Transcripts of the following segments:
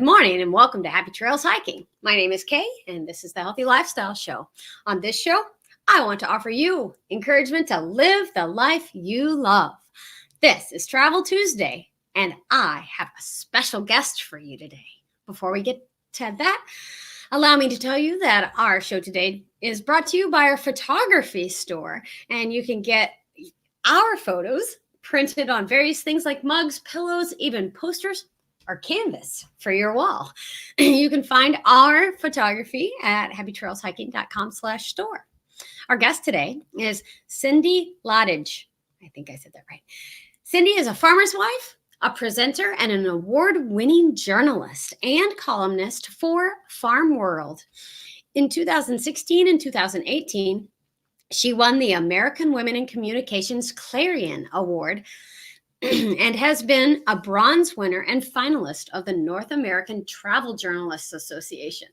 Good morning and welcome to Happy Trails Hiking. My name is Kay and this is the Healthy Lifestyle Show. On this show, I want to offer you encouragement to live the life you love. This is Travel Tuesday and I have a special guest for you today. Before we get to that, allow me to tell you that our show today is brought to you by our photography store, and you can get our photos printed on various things like mugs, pillows, even posters, or canvas for your wall. You can find our photography at happytrailshiking.com/store. Our guest today is Cindy Lottage. I think I said that right. Cindy is a farmer's wife, a presenter, and an award-winning journalist and columnist for Farm World. In 2016 and 2018, she won the American Women in Communications Clarion Award and has been a bronze winner and finalist of the North American Travel Journalists Association.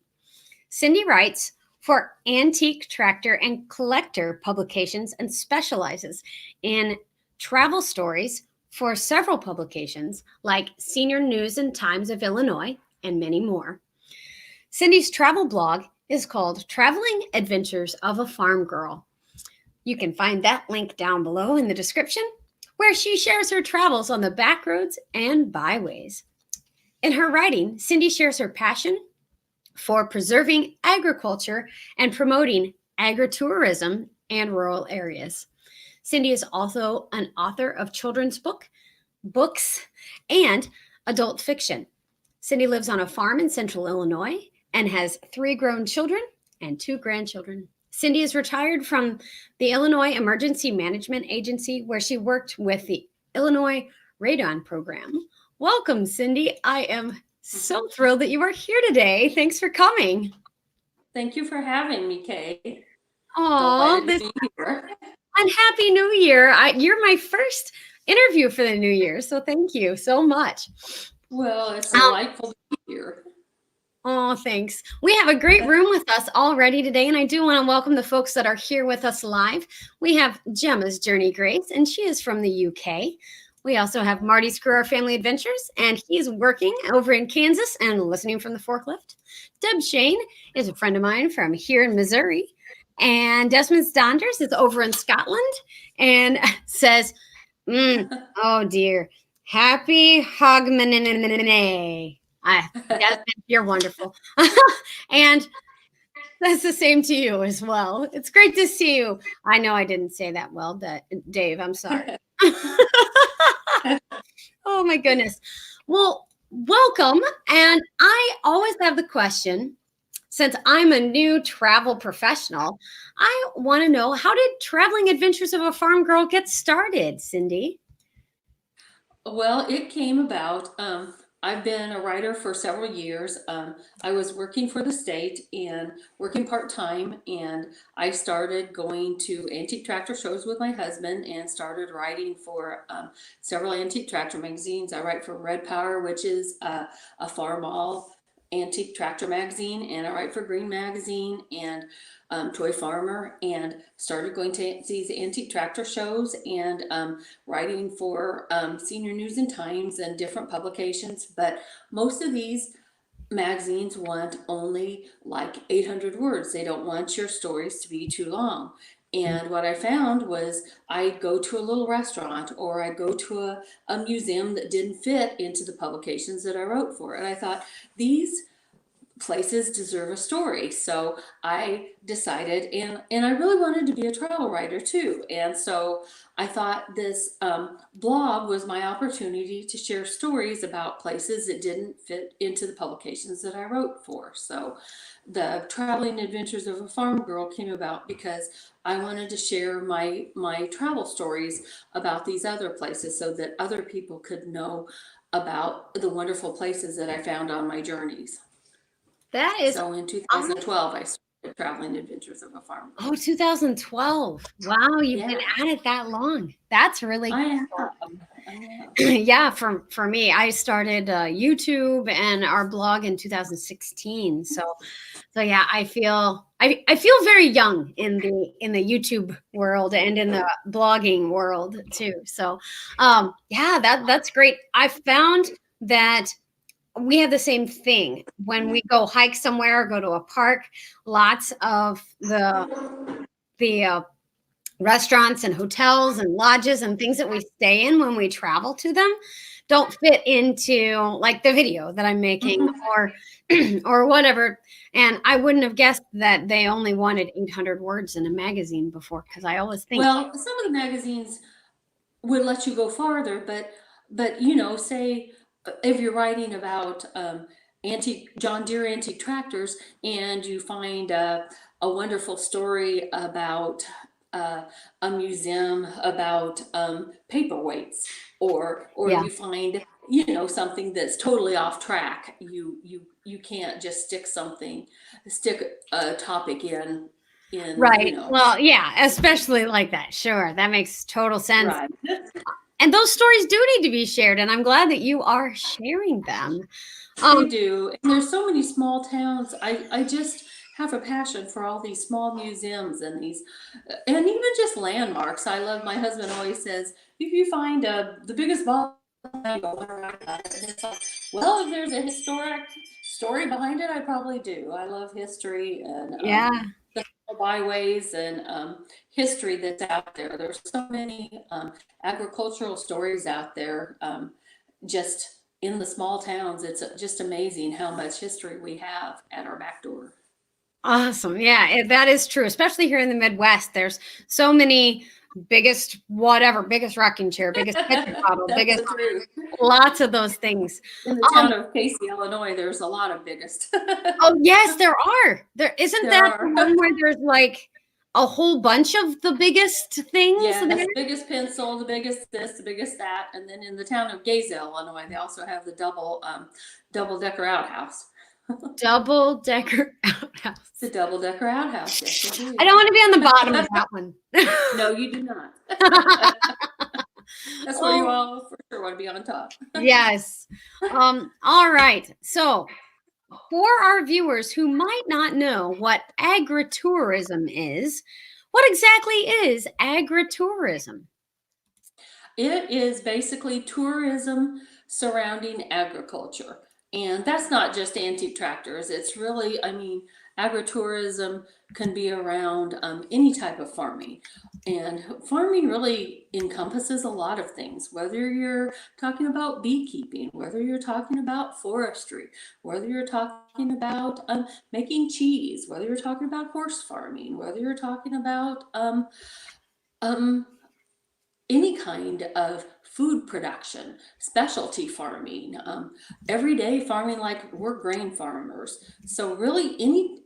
Cindy writes for Antique Tractor and Collector publications and specializes in travel stories for several publications like Senior News and Times of Illinois and many more. Cindy's travel blog is called Traveling Adventures of a Farm Girl. You can find that link down below in the description, where she shares her travels on the back roads and byways. In her writing, Cindy shares her passion for preserving agriculture and promoting agritourism and rural areas. Cindy is also an author of children's books, and adult fiction. Cindy lives on a farm in central Illinois and has 3 grown children and 2 grandchildren. Cindy is retired from the Illinois Emergency Management Agency, where she worked with the Illinois Radon Program. Welcome, Cindy. I am so thrilled that you are here today. Thanks for coming. Thank you for having me, Kay. Oh, and Happy New Year. You're my first interview for the new year, so thank you so much. Well, it's delightful to be here. Oh, thanks. We have a great room with us already today, and I do want to welcome the folks that are here with us live. We have Gemma's Journey Grace, and she is from the UK. We also have Marty Screw Our Family Adventures, and he's working over in Kansas and listening from the forklift. Deb Shane is a friend of mine from here in Missouri, and Desmond Donders is over in Scotland and says, oh dear, happy Hogmanay. You're wonderful. And that's the same to you as well. It's great to see you. I know I didn't say that well, Dave. I'm sorry. Oh, my goodness. Well, welcome. And I always have the question, since I'm a new travel professional, I want to know, how did Traveling Adventures of a Farm Girl get started, Cindy? Well, it came about. I've been a writer for several years. I was working for the state and working part-time, and I started going to antique tractor shows with my husband and started writing for several antique tractor magazines. I write for Red Power, which is a farm all antique tractor magazine, and I write for Green Magazine and Toy Farmer, and started going to these antique tractor shows and writing for Senior News and Times and different publications. But most of these magazines want only like 800 words. They don't want your stories to be too long. And what I found was I'd go to a little restaurant or I'd go to a museum that didn't fit into the publications that I wrote for. And I thought, these places deserve a story. So I decided, and I really wanted to be a travel writer too. And so I thought this blog was my opportunity to share stories about places that didn't fit into the publications that I wrote for. So the Traveling Adventures of a Farm Girl came about because I wanted to share my travel stories about these other places so that other people could know about the wonderful places that I found on my journeys. That is so in 2012, I started Traveling Adventures of a Farm Girl. Oh, 2012. Wow, you've been at it that long. That's really cool. Yeah, for me, I started YouTube and our blog in 2016. So yeah, I feel very young in the YouTube world and in the blogging world too. So yeah, that's great. I found that we have the same thing when we go hike somewhere, go to a park. Lots of the restaurants and hotels and lodges and things that we stay in when we travel to them don't fit into like the video that I'm making or or whatever. And I wouldn't have guessed that they only wanted 800 words in a magazine before, because I always think, Well, some of the magazines would let you go farther, but you know, say if you're writing about antique John Deere antique tractors, and you find a wonderful story about a museum about paperweights, or yeah, you find, you know, something that's totally off track, you can't just stick a topic in, you right. know. Well, yeah, especially like that. Sure, that makes total sense. Right. And those stories do need to be shared, and I'm glad that you are sharing them. They Um, do. And there's so many small towns. I just have a passion for all these small museums and these, and even just landmarks. I love, my husband always says, if you find the biggest ball, you go wonder about it. And it's like, well, if there's a historic story behind it, I probably do. I love history and yeah. the byways and history that's out there. There's so many agricultural stories out there. Just in the small towns, it's just amazing how much history we have at our back door. Awesome. Yeah, that is true. Especially here in the Midwest, there's so many biggest whatever, biggest rocking chair, biggest pitcher bottle, That's biggest the truth. lots of those things. In the Um, town of Casey, Illinois, there's a lot of biggest. oh yes, there are. There isn't There that the are. one where there's like a whole bunch of the biggest things Yes, there? the biggest pencil, the biggest this, the biggest that, and then in the town of Gazelle, Illinois, they also have the double decker outhouse. Double decker outhouse. The double decker outhouse, yes, I don't want to be on the bottom of that one. No, you do not. That's where you Oh, all for sure want to be on top. yes. All right. So for our viewers who might not know what agritourism is, what exactly is agritourism? It is basically tourism surrounding agriculture. And that's not just antique tractors. It's really, I mean, agritourism can be around any type of farming. And farming really encompasses a lot of things, whether you're talking about beekeeping, whether you're talking about forestry, whether you're talking about making cheese, whether you're talking about horse farming, whether you're talking about um, any kind of food production, specialty farming, everyday farming, like we're grain farmers. So really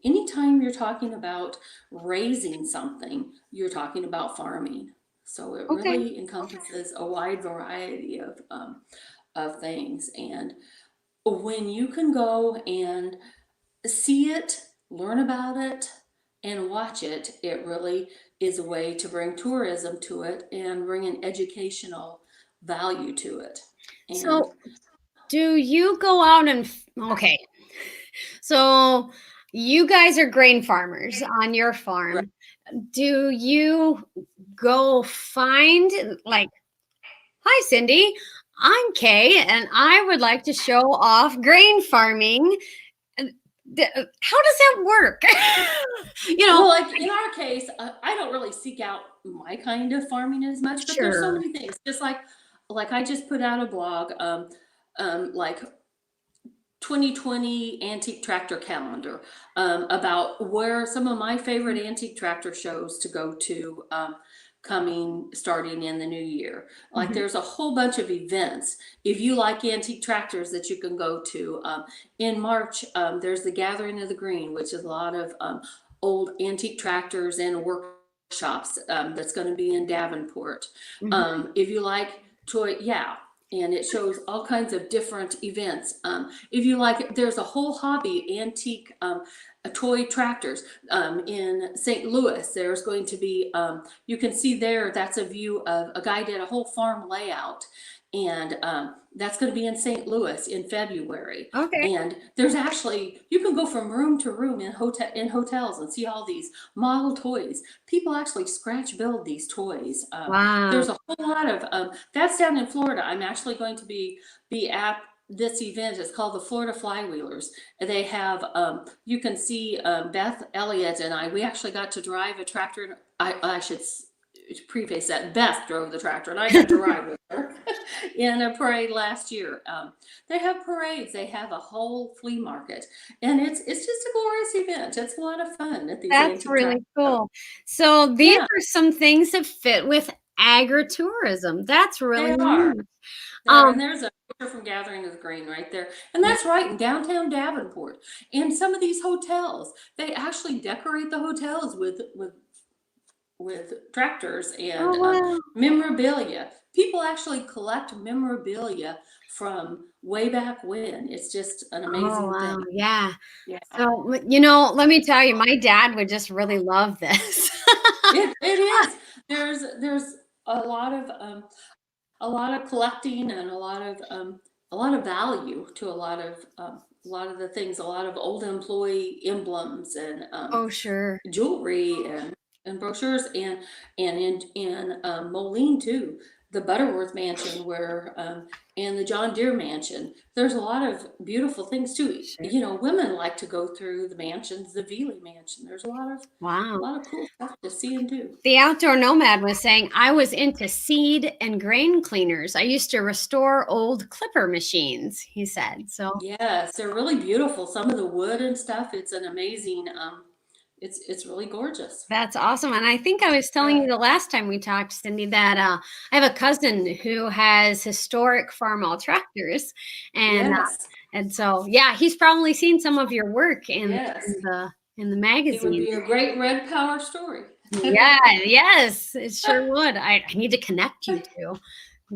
anytime you're talking about raising something, you're talking about farming. So it Okay. really encompasses a wide variety of things. And when you can go and see it, learn about it, and watch it, it really is a way to bring tourism to it and bring an educational value to it. And So do you go out and okay. So you guys are grain farmers on your right, farm. Do you go find like, hi Cindy, I'm Kay and I would like to show off grain farming. How does that work? you know, well, like in our case, I don't really seek out my kind of farming as much, but there's so sure. many things. Just like I just put out a blog, like 2020 antique tractor calendar, about where some of my favorite antique tractor shows to go to, starting in the new year. Like Mhm. there's a whole bunch of events if you like antique tractors that you can go to. In March, there's the Gathering of the Green, which is a lot of old antique tractors and workshops, that's going to be in Davenport. Mhm. If you like toy, yeah, and it shows all kinds of different events. If you like, there's a whole hobby, antique toy tractors, in St. Louis. There's going to be, you can see there, that's a view of a guy did a whole farm layout. And that's going to be in St. Louis in February. Okay. And there's actually, you can go from room to room in hotels and see all these model toys. People actually scratch build these toys. Wow. There's a whole lot of that's down in Florida. I'm actually going to be at this event is called the Florida Flywheelers. They have, you can see Beth Elliott and I, we actually got to drive a tractor. I should preface that Beth drove the tractor and I got to ride with her in a parade last year. They have parades, they have a whole flea market, and it's just a glorious event. It's a lot of fun at these That's antique really tractors. cool. So these Yeah, are some things that fit with agritourism. That's they really are. neat. There, and Um, there's a picture from Gathering of the Green right there. And that's right in downtown Davenport. And some of these hotels, they actually decorate the hotels with tractors oh and wow. memorabilia. People actually collect memorabilia from way back when. It's just an Oh amazing wow. thing. Yeah. Yeah, So, let me tell you, my dad would just really love this. it is. There's a lot of a lot of collecting and a lot of value to a lot of the things, a lot of old employee emblems and Oh, sure. jewelry and brochures and in Moline too, the Butterworth Mansion where and the John Deere Mansion. There's a lot of beautiful things too. Sure. You know, women like to go through the mansions, the Veely Mansion. There's Wow. a lot of cool stuff to see and do. The outdoor nomad was saying, I was into seed and grain cleaners. I used to restore old clipper machines, he said. So Yes, they're really beautiful. Some of the wood and stuff, it's an amazing, it's really gorgeous. that's awesome. And I think I was telling Yeah. you the last time we talked, Cindy, that I have a cousin who has historic farm tractors. And Yes, so yeah, he's probably seen some of your work yes. in the It would magazine. be a great Red Power story. Yeah, yes, it sure would. I need to connect you two.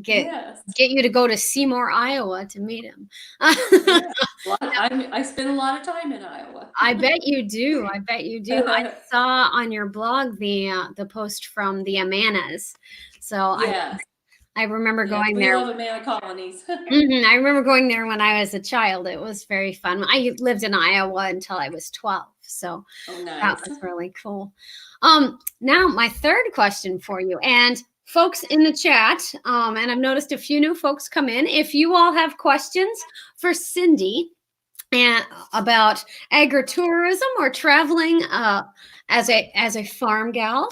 Get Yes, get you to go to Seymour, Iowa to meet him. yeah. I spend a lot of time in Iowa. I bet you do. I bet you do. I saw on your blog the post from the Amanas. So Yes, I remember yes, going we there. love Amana colonies. I remember going there when I was a child. It was very fun. I lived in Iowa until I was 12. So Oh, that nice. was really cool. Now my third question for you, and folks in the chat, and I've noticed a few new folks come in. If you all have questions for Cindy and about agritourism or traveling as a farm gal,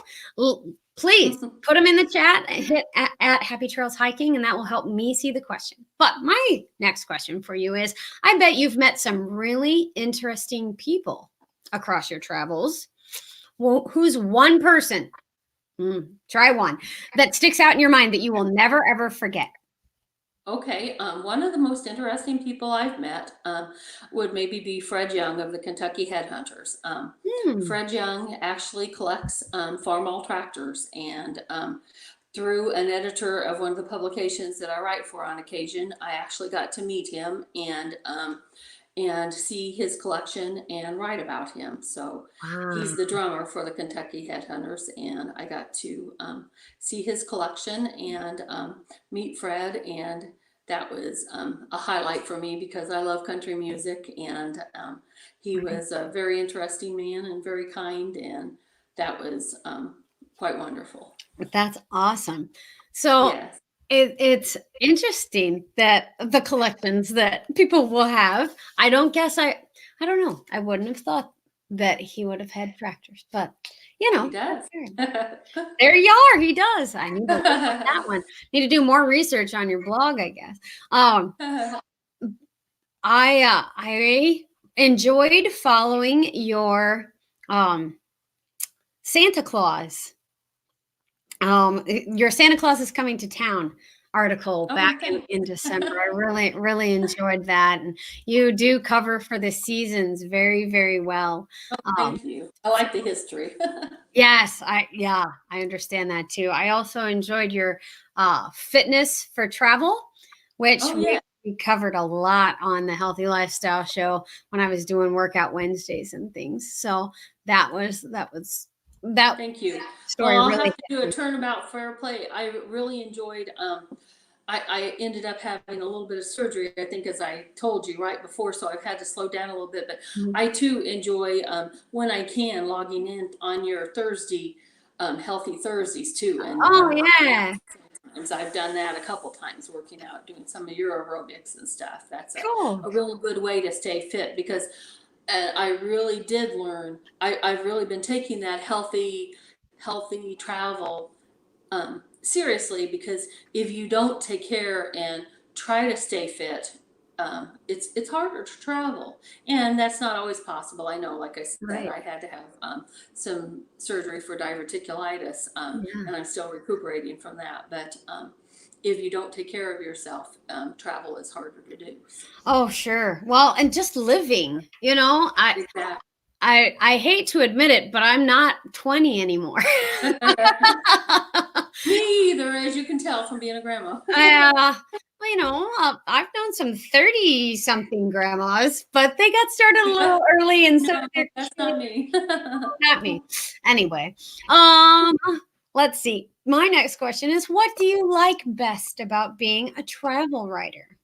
please put them in the chat. Hit at Happy Trails Hiking, and that will help me see the question. But my next question for you is: I bet you've met some really interesting people across your travels. Well, who's one person? Try one that sticks out in your mind that you will never ever forget. Okay, one of the most interesting people I've met would maybe be Fred Young of the Kentucky Headhunters. Hmm. Fred Young actually collects farm tractors, and through an editor of one of the publications that I write for on occasion, I actually got to meet him and see his collection and write about him. So he's Wow. the drummer for the Kentucky Headhunters, and I got to see his collection and meet Fred, and that was a highlight for me because I love country music, and he was a very interesting man and very kind, and that was quite wonderful. That's awesome. So Yes. it's interesting that the collections that people will have. I don't guess I don't know. I wouldn't have thought that he would have had tractors, but He that's does. fair. There you are. He does. I need to look up that one. Need to do more research on your blog, I guess. I enjoyed following your Santa Claus. Your Santa Claus is coming to town article back Oh, thanks. in December. I really enjoyed that, and you do cover for the seasons very very well. Thank you. I like the history. Yes, I understand that too. I also enjoyed your fitness for travel, which Oh, yeah. we covered a lot on the Healthy Lifestyle Show when I was doing Workout Wednesdays and things. So that Thank you. story Well, I'll really have to do a turnabout fair play. I really enjoyed, I ended up having a little bit of surgery, I think, as I told you right before, so I've had to slow down a little bit. But Mhm. I too enjoy, when I can, logging in on your Thursday, Healthy Thursdays too. And Oh yeah. times. I've done that a couple times, working out, doing some of your aerobics and stuff. That's Cool. a real good way to stay fit, because I really did learn. I've really been taking that healthy travel seriously, because if you don't take care and try to stay fit, it's harder to travel, and that's not always possible. I know, like I said, Right. I had to have some surgery for diverticulitis, Yeah. and I'm still recuperating from that. But if you don't take care of yourself, travel is harder to do. Oh, sure. Well, and just living, Exactly. I hate to admit it, but I'm not 20 anymore. Me either, as you can tell from being a grandma. Well, I've known some 30 something grandmas, but they got started a little early and so No, did their that's kids. not me. Not me. Anyway, um, let's see. My next question is, what do you like best about being a travel writer?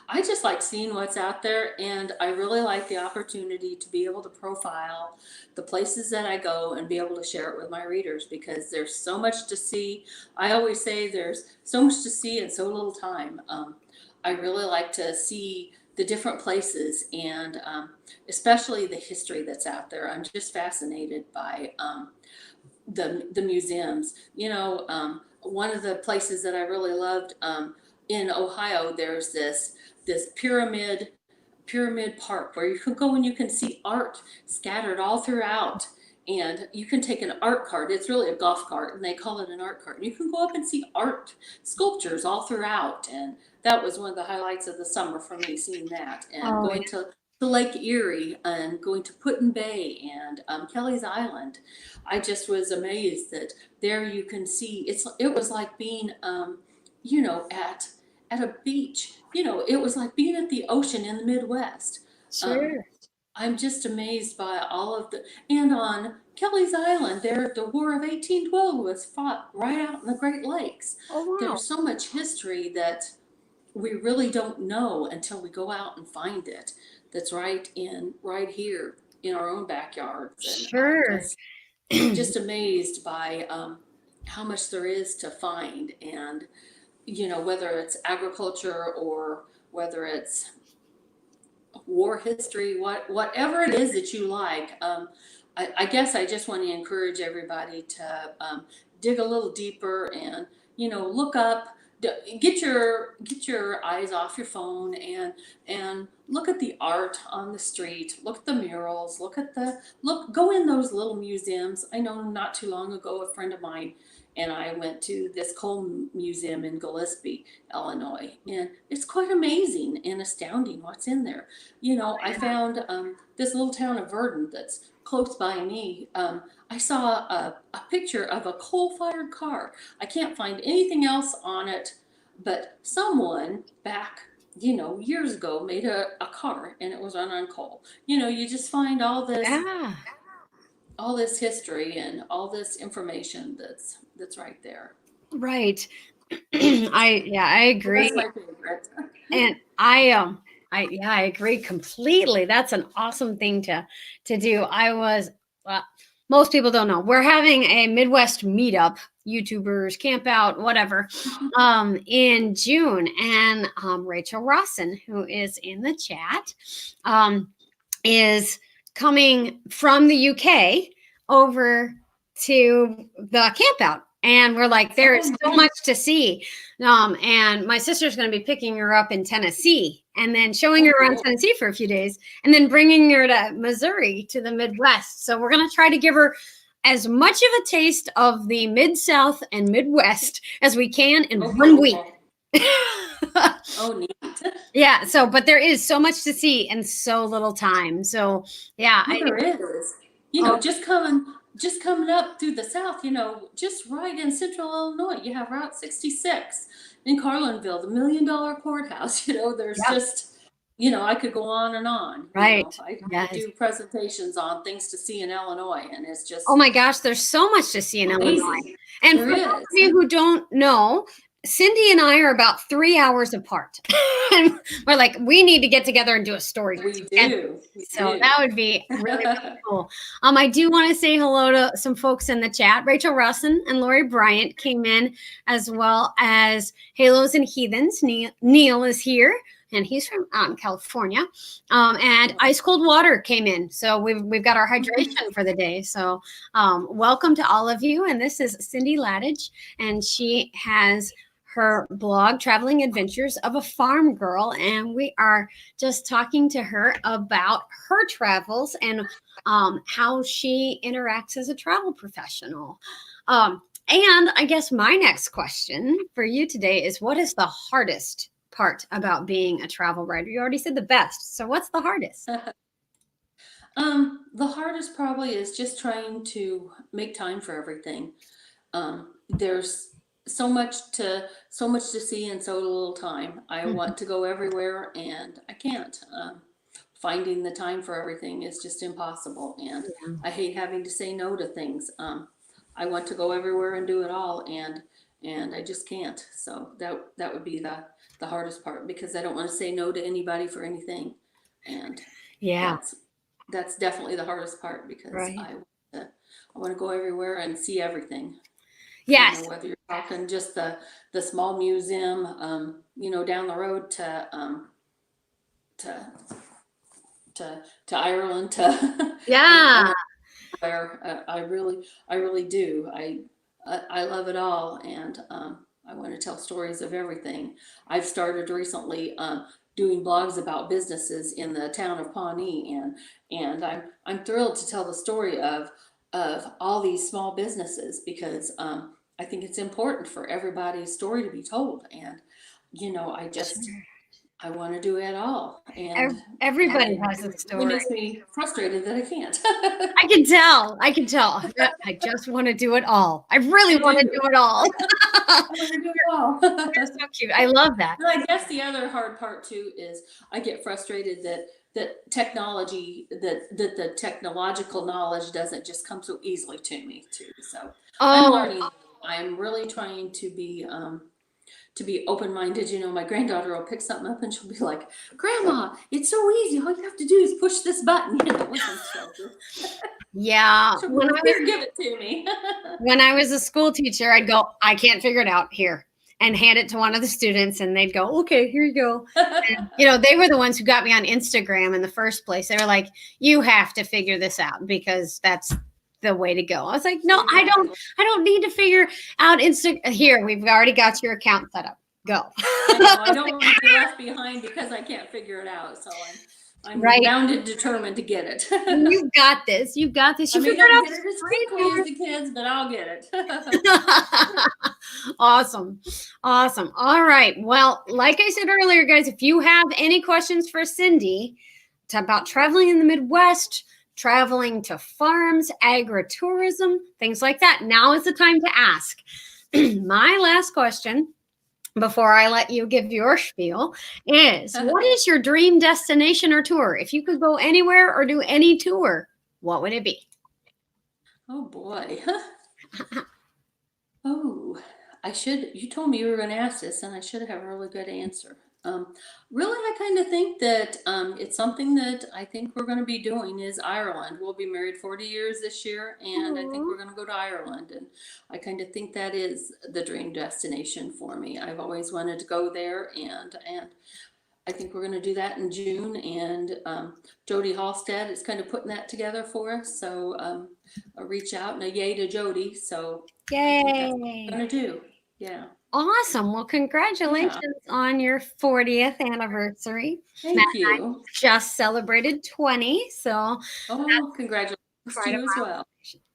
I just like seeing what's out there, and I really like the opportunity to be able to profile the places that I go and be able to share it with my readers, because there's so much to see. I always say there's so much to see in so little time. I really like to see the different places, and especially the history that's out there. I'm just fascinated by the museums. One of the places that I really loved, in Ohio, there's this pyramid park where you can go and you can see art scattered all throughout. And you can take an art cart. It's really a golf cart, and they call it an art cart. And you can go up and see art sculptures all throughout. And that was one of the highlights of the summer for me, seeing that. And Oh, going to Lake Erie and going to Put Bay and Kelly's Island. I just was amazed that there you can see. It was like being, at a beach. It was like being at the ocean in the Midwest. Um, sure. I'm just amazed by all of and on Kelly's Island, there, the War of 1812 was fought right out in the Great Lakes. Oh, wow. There's so much history that we really don't know until we go out and find it. That's right here in our own backyards. And I'm Sure. just amazed by how much there is to find. And whether it's agriculture or whether it's war history, whatever it is that you like. I guess I just want to encourage everybody to dig a little deeper and look up. Get your eyes off your phone and look at the art on the street. Look at the murals. Go in those little museums. I know not too long ago, a friend of mine and I went to this coal museum in Gillespie, Illinois, and it's quite amazing and astounding what's in there. I found this little town of Verdon that's close by me. I saw a picture of a coal-fired car. I can't find anything else on it, but someone back, years ago made a car, and it was run on coal. You just find Yeah. all this history and all this information that's right there. Right. I So agree. that's my favorite. And I agree completely. That's an awesome thing to do. Well, most people don't know. We're having a Midwest meetup, YouTubers, camp out, whatever, in June. And Rachel Rawson, who is in the chat, is coming from the UK over to the camp out. And we're like, there is so much to see. And my sister's going to be picking her up in Tennessee and then showing her around Tennessee for a few days and then bringing her to Missouri, to the Midwest. So we're going to try to give her as much of a taste of the Mid-South and Midwest as we can in 1 week. Oh, neat. Yeah. So, but there is so much to see in so little time. So, yeah. There is. Just coming up through the south, just right in central Illinois, you have Route 66 in Carlinville, the $1 Million Courthouse. There's Yep. just, I could go on and on. Right. I Yes. do presentations on things to see in Illinois, and it's just Oh my gosh, there's so much to see in Illinois. amazing. And There for those is. of you who don't know, Cindy and I are about 3 hours apart. And we're like, we need to get together and do a story. We together. do. We So do. that would be really, really cool. I do want to say hello to some folks in the chat. Rachel Russin and Lori Bryant came in, as well as Halos and Heathens. Neil is here, and he's from California. And Ice Cold Water came in. So we've got our hydration for the day. So welcome to all of you. And this is Cindy Ladage, and she has her blog, Traveling Adventures of a Farm Girl, and we are just talking to her about her travels and how she interacts as a travel professional. And I guess my next question for you today is, what is the hardest part about being a travel writer? You already said the best, so what's the hardest? The hardest probably is just trying to make time for everything. There's so much to see in so little time. I want to go everywhere and I can't. Finding the time for everything is just impossible, and I hate having to say no to things. I want to go everywhere and do it all, and I just can't. So that would be the hardest part, because I don't want to say no to anybody for anything, and that's definitely the hardest part, because I want to go everywhere and see everything. Yes. You know, whether you're talking just the small museum, down the road to Ireland, where I really do. I love it all, and I want to tell stories of everything. I've started recently doing blogs about businesses in the town of Pawnee, and I'm thrilled to tell the story of all these small businesses, because I think it's important for everybody's story to be told, and I want to do it all, and everybody has a story. It makes me frustrated that I can't. I can tell. I just want to do it all. I really want to do it all. I want to do it all. That's so cute. I love that. And I guess the other hard part too is I get frustrated that technology, that the technological knowledge doesn't just come so easily to me too. So I'm learning. I'm really trying to be open-minded. My granddaughter will pick something up and she'll be like, "Grandma, it's so easy. All you have to do is push this button." Yeah. Give it to me. When I was a school teacher, I'd go, "I can't figure it out, here," and hand it to one of the students, and they'd go, "Okay, here you go." And, they were the ones who got me on Instagram in the first place. They were like, "You have to figure this out, because that's the way to go." I was like, "No, I don't need to figure out Here, we've already got your account set up. Go." I don't want to be left behind because I can't figure it out. So I'm bound and determined to get it. You got this. You got this. You figured out as quickly as the kids, but I'll get it. Awesome. All right. Well, like I said earlier, guys, if you have any questions for Cindy about traveling in the Midwest, traveling to farms, agritourism, things like that, now is the time to ask. My last question, before I let you give your spiel, is, what is your dream destination or tour? If you could go anywhere or do any tour, what would it be? Oh boy. You told me you were going to ask this, and I should have a really good answer. Really, I kind of think that it's something that I think we're going to be doing is Ireland. We'll be married 40 years this year, and I think we're going to go to Ireland. And I kind of think that is the dream destination for me. I've always wanted to go there, and I think we're going to do that in June. And Jody Halstead is kind of putting that together for us. So a reach out and a yay to Jody. So yay. I think that's what we're going to do. Yeah. Awesome. Well, congratulations on your 40th anniversary. Thank you. I just celebrated 20. So congratulations to you as well.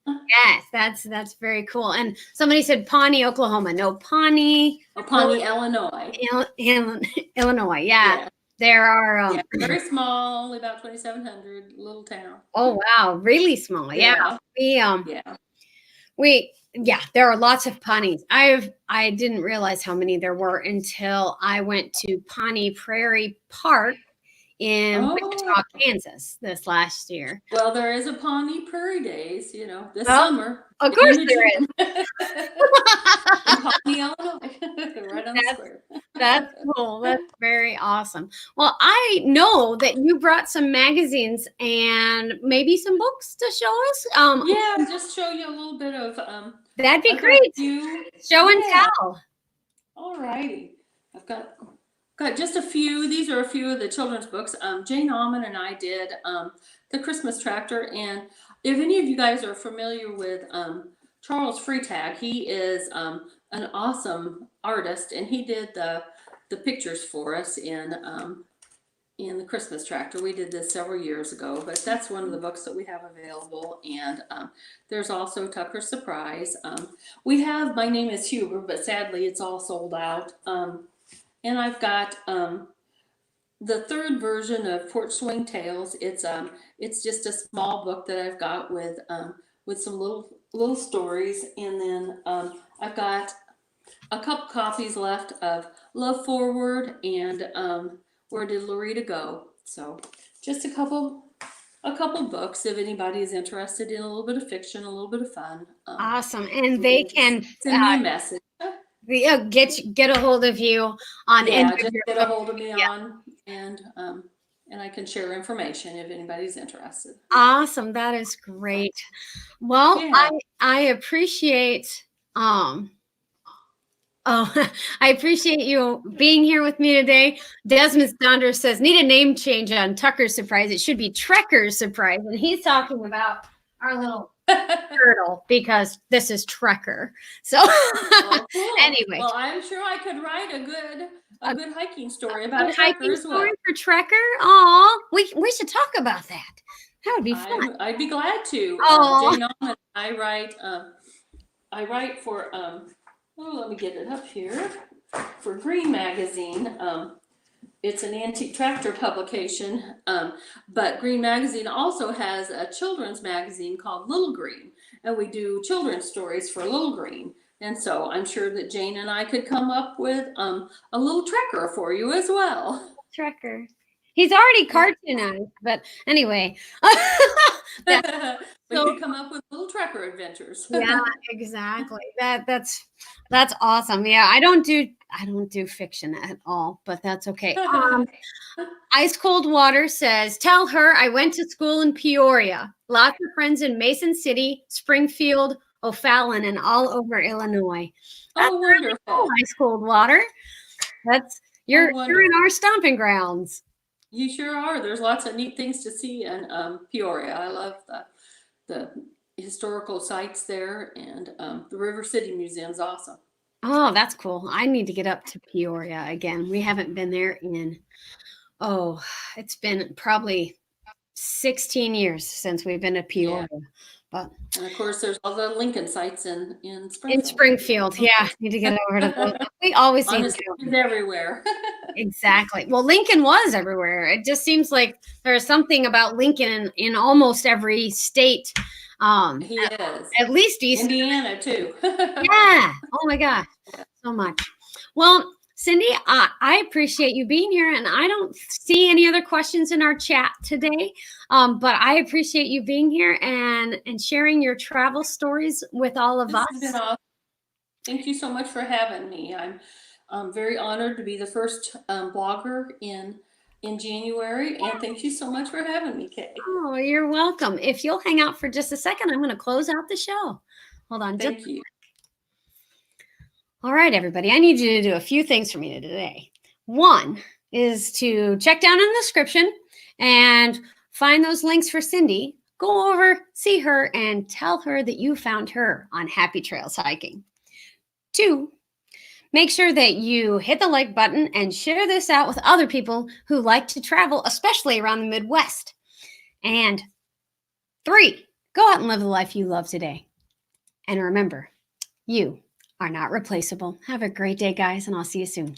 Yes, that's very cool. And somebody said Pawnee, Oklahoma. No, Pawnee. Pawnee, Illinois. Illinois. Yeah. There are very small, only about 2,700, little town. Oh wow, really small. Yeah. There are lots of Pawnees. I didn't realize how many there were until I went to Pawnee Prairie Park in Oh, Wichita, Kansas this last year. well, there is a Pawnee Prairie Days, this Well, summer, of course June to there June. is. In Pawnee, Illinois, right on the That's square. that's cool. That's very awesome. Well, I know that you brought some magazines and maybe some books to show us. Yeah, just show you a little bit of, That'd be I've got a great. few. Show and Yeah, tell. all righty. I've got just a few. These are a few of the children's books. Jane Alman and I did The Christmas Tractor. And if any of you guys are familiar with Charles Freitag, he is an awesome artist, and he did the pictures for us in The Christmas Tractor. We did this several years ago, but that's one of the books that we have available. And there's also Tucker's Surprise. We have My Name is Huber, but sadly it's all sold out. And I've got the third version of Porch Swing Tales. It's just a small book that I've got with some little stories, and then I've got a couple copies left of Love Forward and Where Did Loretta Go? So just a couple books if anybody is interested in a little bit of fiction, a little bit of fun. Awesome. And they can send me a message. get a hold of you on Yeah, any of just your get a hold of me yeah. on, and I can share information if anybody's interested. Awesome. That is great. Well, Yeah. I appreciate I appreciate you being here with me today. Desmond Donder says, need a name change on Tucker's Surprise. It should be Trekker's Surprise. And he's talking about our little turtle because this is Trekker. So Oh, cool. anyway. Well, I'm sure I could write a good hiking story about a hiking Trekker as well. story for Trekker. Oh, we should talk about that. That would be fun. I'd be glad to. Oh, Jane Alman, I write for let me get it up here, for Green Magazine. It's an antique tractor publication, but Green Magazine also has a children's magazine called Little Green, and we do children's stories for Little Green. And so I'm sure that Jane and I could come up with a little Trekker for you as well. Trekker. He's already cartoonized, but anyway. We could come up with little Trekker adventures. Yeah, exactly. That's awesome. Yeah, I don't do fiction at all, but that's okay. Ice Cold Water says, tell her I went to school in Peoria. Lots of friends in Mason City, Springfield, O'Fallon, and all over Illinois. That's Oh, wonderful. Really cool, Ice Cold Water. You're in our stomping grounds. You sure are. There's lots of neat things to see in Peoria. I love the historical sites there, and the River City Museum's awesome. Oh, that's cool. I need to get up to Peoria again. We haven't been there it's been probably 16 years since we've been to Peoria. Yeah. But and of course, there's all the Lincoln sites in Springfield. In Springfield, yeah. Need to get over to those. We always need to go everywhere. Exactly. Well, Lincoln was everywhere. It just seems like there's something about Lincoln in almost every state. He is. At least East Indiana too. Yeah. Oh my gosh. So much. Well, Cindy, I appreciate you being here, and I don't see any other questions in our chat today, but I appreciate you being here and sharing your travel stories with all of us. This has been awesome. Thank you so much for having me. I'm very honored to be the first blogger in January, and thank you so much for having me, Kay. Oh, you're welcome. If you'll hang out for just a second, I'm going to close out the show. Hold on. Thank you. All right, everybody. I need you to do a few things for me today. One is to check down in the description and find those links for Cindy. Go over, see her, and tell her that you found her on Happy Trails Hiking. 2, make sure that you hit the like button and share this out with other people who like to travel, especially around the Midwest. And 3, go out and live the life you love today. And remember, you are not replaceable. Have a great day, guys, and I'll see you soon.